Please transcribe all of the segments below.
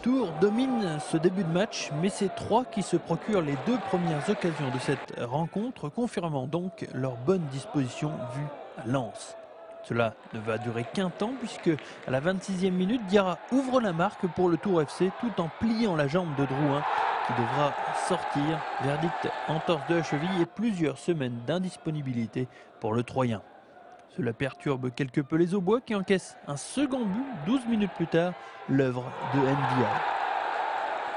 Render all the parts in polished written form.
Tours domine ce début de match, mais c'est Troyes qui se procurent les deux premières occasions de cette rencontre, confirmant donc leur bonne disposition vue à Lens. Cela ne va durer qu'un temps puisque à la 26e minute, Diarra ouvre la marque pour le Tours FC tout en pliant la jambe de Drouin qui devra sortir. Verdict entorse de la cheville et plusieurs semaines d'indisponibilité pour le Troyen. Cela perturbe quelque peu les Aubois qui encaissent un second but 12 minutes plus tard, l'œuvre de Ndiaye.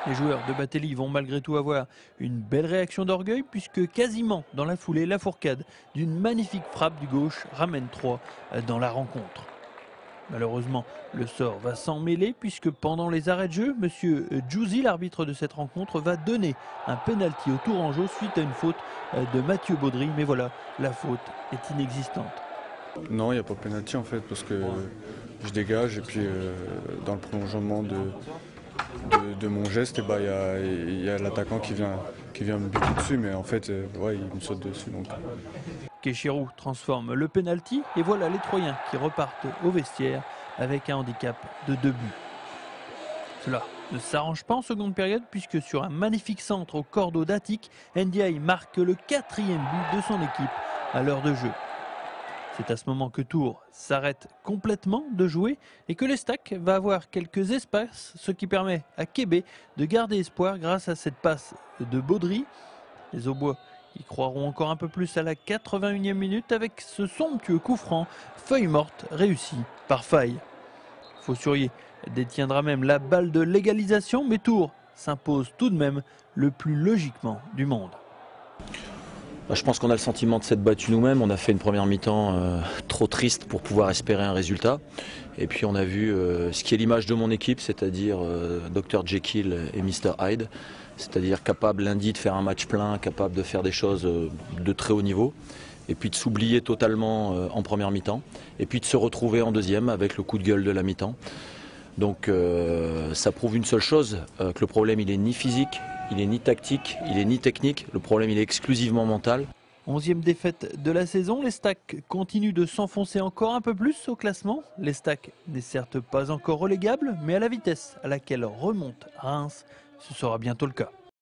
Les joueurs de Batelli vont malgré tout avoir une belle réaction d'orgueil puisque quasiment dans la foulée, la fourcade d'une magnifique frappe du gauche ramène Troyes dans la rencontre. Malheureusement, le sort va s'en mêler puisque pendant les arrêts de jeu, M. Djouzi, l'arbitre de cette rencontre, va donner un pénalty au Tourangeau suite à une faute de Mathieu Baudry. Mais voilà, la faute est inexistante. Non, il n'y a pas de pénalty en fait parce que je dégage et puis dans le prolongement de mon geste, il y a l'attaquant qui vient me buter dessus, mais en fait ouais, il me saute dessus. Donc. Kéchirou transforme le pénalty et voilà les Troyens qui repartent au vestiaire avec un handicap de 2 buts. Cela ne s'arrange pas en seconde période puisque sur un magnifique centre au cordeau d'Attic, Ndiaye marque le 4e but de son équipe à l'heure de jeu. C'est à ce moment que Tours s'arrête complètement de jouer et que l'Estac va avoir quelques espaces, ce qui permet à Québé de garder espoir grâce à cette passe de Baudry. Les Aubois y croiront encore un peu plus à la 81e minute avec ce somptueux coup franc, feuille morte réussi par Faille. Faussurier détiendra même la balle de l'égalisation, mais Tours s'impose tout de même le plus logiquement du monde. Je pense qu'on a le sentiment de s'être battu nous-mêmes. On a fait une première mi-temps trop triste pour pouvoir espérer un résultat. Et puis on a vu ce qui est l'image de mon équipe, c'est-à-dire Dr Jekyll et Mr Hyde. C'est-à-dire capable lundi de faire un match plein, capable de faire des choses de très haut niveau. Et puis de s'oublier totalement en première mi-temps. Et puis de se retrouver en deuxième avec le coup de gueule de la mi-temps. Donc ça prouve une seule chose, que le problème il est ni physique, il est ni tactique, il est ni technique, le problème il est exclusivement mental. 11e défaite de la saison, l'Estac continue de s'enfoncer encore un peu plus au classement. L'Estac n'est certes pas encore relégable, mais à la vitesse à laquelle remonte Reims, ce sera bientôt le cas.